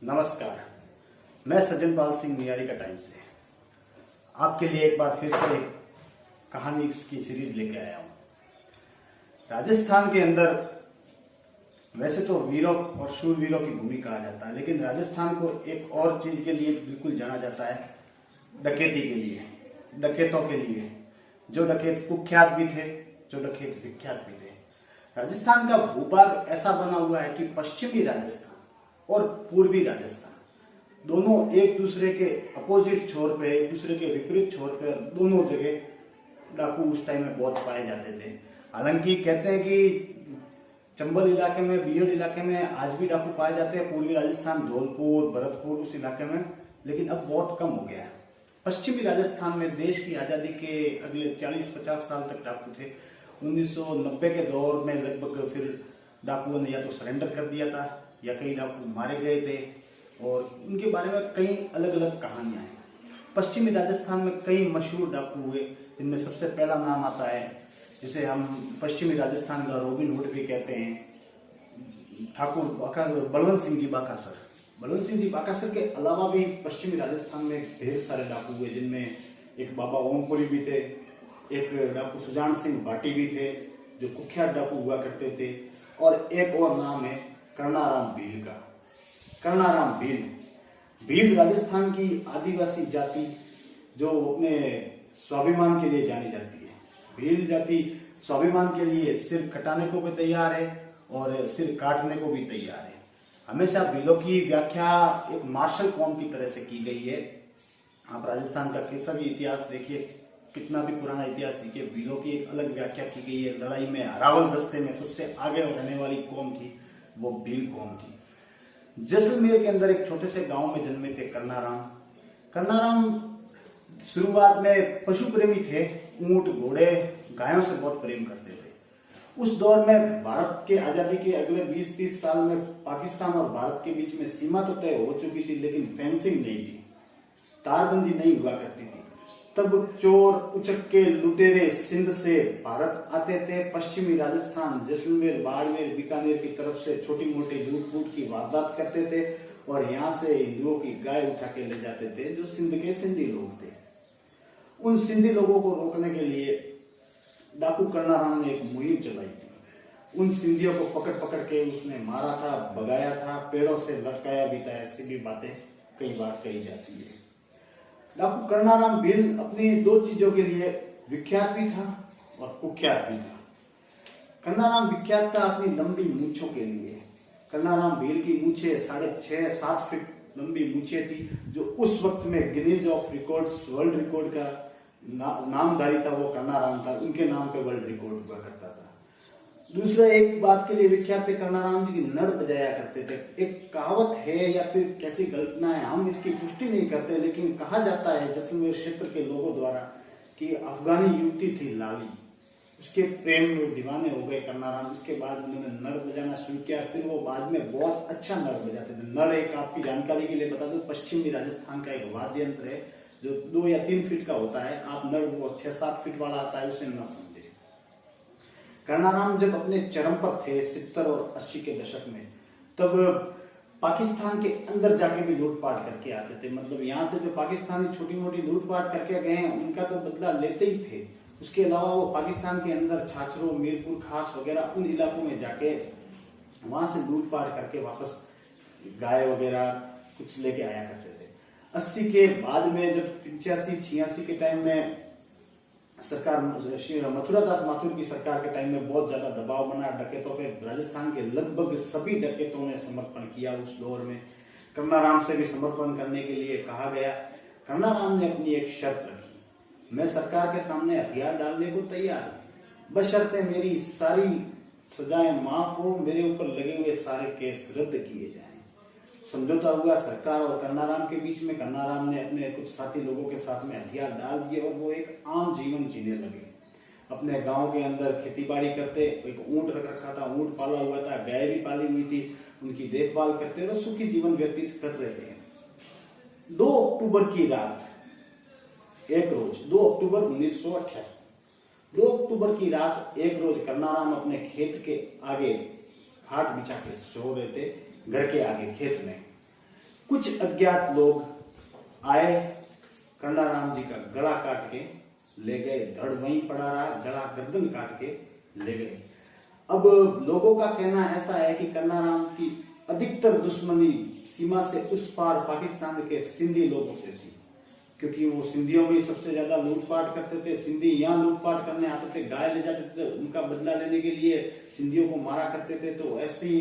नमस्कार, मैं सज्जन पाल सिंह मियारी कटाई से आपके लिए एक बार फिर से एक कहानी की सीरीज लेके आया हूं। राजस्थान के अंदर वैसे तो वीरों और शूरवीरों की भूमि कहा जाता है, लेकिन राजस्थान को एक और चीज के लिए बिल्कुल जाना जाता है, डकैती के लिए, डकैतों के लिए। जो डकैत कुख्यात भी थे, जो डकैत विख्यात भी थे। राजस्थान का भूभाग ऐसा बना हुआ है कि पश्चिमी राजस्थान और पूर्वी राजस्थान दोनों एक दूसरे के अपोजिट छोर पे, एक दूसरे के विपरीत छोर पे, दोनों जगह डाकू उस टाइम में बहुत पाए जाते थे। हालांकि कहते हैं कि चंबल इलाके में, बियड इलाके में आज भी डाकू पाए जाते हैं, पूर्वी राजस्थान, धौलपुर, भरतपुर उस इलाके में, लेकिन अब बहुत कम हो गया है। पश्चिमी राजस्थान में देश की आजादी के अगले 40-50 साल तक डाकू थे। 1990 के दौर में लगभग फिर डाकुओं ने या तो सरेंडर कर दिया था या कई डाकू मारे गए थे, और उनके बारे में कई अलग अलग कहानियां हैं। पश्चिमी राजस्थान में कई मशहूर डाकू हुए, जिनमें सबसे पहला नाम आता है जिसे हम पश्चिमी राजस्थान का रॉबिन हुड भी कहते हैं, ठाकुर बलवंत सिंह जी बाकासर। बलवंत सिंह जी बाकासर के अलावा भी पश्चिमी राजस्थान में ढेर सारे डाकू हुए, जिनमें एक बाबा ओमपुरी भी थे, एक डाकू सुजान सिंह भाटी भी थे जो कुख्यात डाकू हुआ करते थे, और एक और नाम है कर्णाराम भील का। कर्णाराम भील, भील राजस्थान की आदिवासी जाति जो अपने स्वाभिमान के लिए जानी जाती है। भील जाति स्वाभिमान के लिए सिर कटाने को भी तैयार है और सिर काटने को भी तैयार है। हमेशा भीलों की व्याख्या एक मार्शल कौम की तरह से की गई है। आप राजस्थान का कैसा भी इतिहास देखिए, कितना भी पुराना इतिहास देखिए, भीलों की एक अलग व्याख्या की गई है। लड़ाई में अरावल दस्ते में सबसे आगे रहने वाली कौम थी वो भील कौम थी। जैसलमेर के अंदर एक छोटे से गांव में जन्मे थे कर्णाराम। कर्णाराम शुरुआत में पशु प्रेमी थे, ऊंट, घोड़े, गायों से बहुत प्रेम करते थे। उस दौर में भारत के आजादी के अगले 20-30 साल में पाकिस्तान और भारत के बीच में सीमा तो तय हो चुकी थी, लेकिन फेंसिंग नहीं थी, तारबंदी नहीं हुआ करती थी। तब चोर, उचक्के, लुटेरे सिंध से भारत आते थे, पश्चिमी राजस्थान, जैसलमेर, बाड़मेर, बीकानेर की तरफ से छोटी मोटी लूट की वारदात करते थे, और यहाँ से हिंदुओं की गाय उठा के ले जाते थे, जो सिंध के सिंधी लोग थे। उन सिंधी लोगों को रोकने के लिए डाकू कर्णाराम ने एक मुहिम चलाई थी। उन सिंधियों को पकड़ पकड़ के उसने मारा था, भगाया था, पेड़ों से लटकाया भी था। ऐसी भी बातें कई बार कही जाती है। डाकू कर्णाराम भील अपनी दो चीजों के लिए विख्यात भी था और कुख्यात भी था। कर्णाराम विख्यात था अपनी लंबी मूंछों के लिए। कर्णाराम भील की मूंछें 6.5-7 फीट लंबी मूंछें थी, जो उस वक्त में Guinness of records world record का नामधारी था, वो कर्णाराम था। उनके नाम पे वर्ल्ड रिकॉर्ड हुआ करता था। दूसरा एक बात के लिए विख्यात थे कर्णाराम जी की, नड़ बजाया करते थे। एक कहावत है या फिर कैसी कल्पना है, हम इसकी पुष्टि नहीं करते, लेकिन कहा जाता है जैसलमेर क्षेत्र के लोगों द्वारा कि अफगानी युवती थी लाली, उसके प्रेम में दीवाने हो गए कर्णाराम। उसके बाद उन्होंने नड़ बजाना शुरू किया, फिर वो बाद में बहुत अच्छा नड़ बजाते थे। नड़ एक आपकी जानकारी के लिए बता दूं, पश्चिमी राजस्थान का एक वाद्य यंत्र है जो 2 या 3 फीट का होता है। आप नड़ वो 6-7 फीट वाला आता है, उसे न समझे। कर्णाराम जब अपने चरम पर थे 70 और 80 के दशक में, तब पाकिस्तान के अंदर जाके भी लूटपाट करके आते थे। मतलब यहाँ से जो पाकिस्तानी छोटी मोटी लूटपाट करके गए हैं, उनका तो बदला लेते ही थे। उसके अलावा वो पाकिस्तान के अंदर छाछरों, मीरपुर खास वगैरह उन इलाकों में जाके वहां से लूटपाट करके वापस गाय वगैरह कुछ लेके आया करते थे। 80 के बाद में जब 85-86 के टाइम में सरकार, मथुरा दास माथुर की सरकार के टाइम में बहुत ज्यादा दबाव बना डकैतों पे। राजस्थान के लगभग सभी डकैतों ने समर्पण किया उस दौर में। कर्णाराम से भी समर्पण करने के लिए कहा गया। कर्णाराम ने अपनी एक शर्त रखी, मैं सरकार के सामने हथियार डालने को तैयार हूं, बशर्ते मेरी सारी सजाएं माफ हो, मेरे ऊपर लगे हुए सारे केस रद्द किए जाएं। समझौता हुआ सरकार और कर्णाराम के बीच में। कर्णाराम ने अपने कुछ साथी लोगों के साथ में हथियार डाल दिए और वो एक आम जीवन जीने लगे। अपने गांव के अंदर खेतीबाड़ी करते, एक ऊंट रख रखा था, ऊंट पाला हुआ था, गाय भी पाली हुई थी, उनकी देखभाल करते और सुखी जीवन व्यतीत कर रहे थे। 2 अक्टूबर की रात, एक रोज 2 अक्टूबर 1988, 2 अक्टूबर की रात एक रोज कर्णाराम अपने खेत के आगे खाट बिछा के सो रहे थे, घर के आगे खेत में। कुछ अज्ञात लोग आए, कन्नाराम जी का गला काट के ले गए, धड़ वहीं पड़ा रहा, गला गर्दन काट के ले गए। अब लोगों का कहना ऐसा है कि कन्नाराम की अधिकतर दुश्मनी सीमा से उस पार पाकिस्तान के सिंधी लोगों से थी, क्योंकि वो सिंधियों में सबसे ज्यादा लूटपाट करते थे। सिंधी यहाँ लूटपाट करने आते थे, गाय ले जाते थे, उनका बदला लेने के लिए सिंधियों को मारा करते थे। तो ऐसी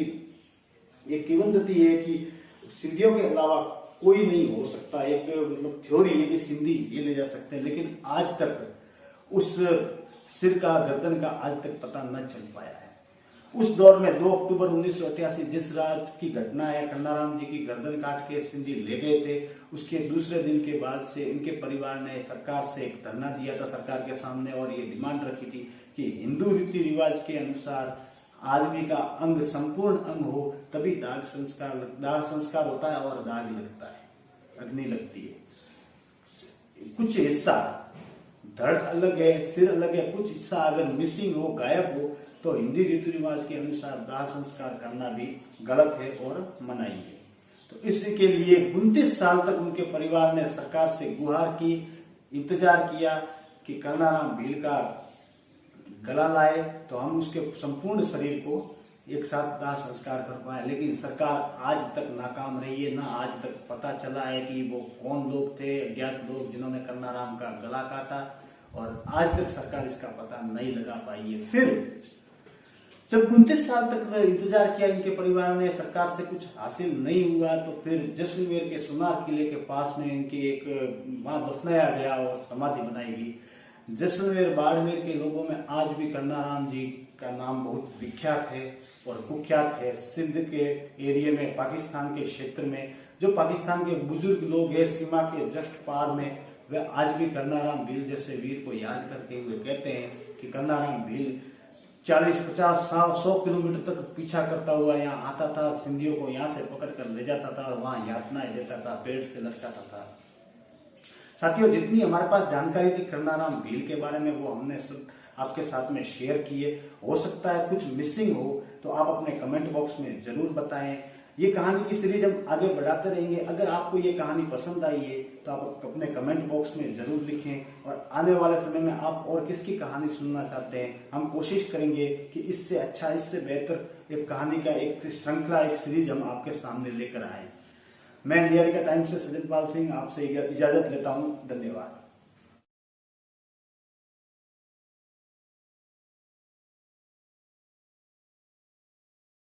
एक किंवदंती है कि सिंधियों के अलावा कोई नहीं हो सकता, एक मतलब थ्योरी है कि सिंधी ये ले जा सकते हैं, लेकिन आज तक उस सिर का, गर्दन का आज तक पता न चल पाया है। उस दौर में 2 अक्टूबर 1988 जिस रात की घटना है, कन्नाराम जी की गर्दन काट के सिंधी ले गए थे, उसके दूसरे दिन के बाद से इनके परिवार ने सरकार से एक धरना दिया था सरकार के सामने, और ये डिमांड रखी थी कि हिंदू रीति रिवाज के अनुसार आदमी का अंग संपूर्ण अंग हो तभी दाह संस्कार होता है और दाग लगता है, अग्नि लगती है। कुछ हिस्सा, धड़ अलग है, सिर अलग है, कुछ हिस्सा अगर मिसिंग हो, गायब हो, तो हिंदी रीति रिवाज के अनुसार दाह संस्कार करना भी गलत है और मनाही है। तो इसके लिए 29 साल तक उनके परिवार ने सरकार से गुहार की, इंतजार किया कि कन्नाराम भील का गला लाए तो हम उसके संपूर्ण शरीर को एक साथ दाह संस्कार कर पाए, लेकिन सरकार आज तक नाकाम रही है। ना आज तक पता चला है कि वो कौन लोग थे, अज्ञात लोग जिन्होंने कन्नाराम का गला काटा, और आज तक सरकार इसका पता नहीं लगा पाई है। फिर जब 29 साल तक इंतजार किया इनके परिवार ने, सरकार से कुछ हासिल नहीं हुआ, तो फिर जैसलमेर के सोनार किले के पास में इनकी एक वहां दफनाया गया और समाधि बनाई गई। जैसलमेर बाड़मेर के लोगों में आज भी कन्नाराम जी का नाम बहुत विख्यात है और कुख्यात है। सिंध के एरिया में, पाकिस्तान के क्षेत्र में जो पाकिस्तान के बुजुर्ग लोग हैं सीमा के जस्ट पार में, वे आज भी कन्नाराम भील जैसे वीर को याद करते हुए कहते हैं कि कन्नाराम भील 40, 50, 100 किलोमीटर तक पीछा करता हुआ यहाँ आता था, सिंधियों को यहाँ से पकड़ कर ले जाता था और वहां यातनाएं देता था, पेड़ से लटकाता था। साथियों, जितनी हमारे पास जानकारी थी कन्नाराम भील के बारे में वो हमने सब आपके साथ में शेयर किए। हो सकता है कुछ मिसिंग हो तो आप अपने कमेंट बॉक्स में जरूर बताएं। ये कहानी की सीरीज हम आगे बढ़ाते रहेंगे। अगर आपको ये कहानी पसंद आई है तो आप अपने कमेंट बॉक्स में जरूर लिखें, और आने वाले समय में आप और किसकी कहानी सुनना चाहते हैं हम कोशिश करेंगे कि इससे अच्छा, इससे बेहतर एक कहानी का एक श्रृंखला, एक सीरीज हम आपके सामने लेकर आए। मैं निहारिका टाइम्स से सजनपाल सिंह आपसे इजाजत लेता हूँ। धन्यवाद।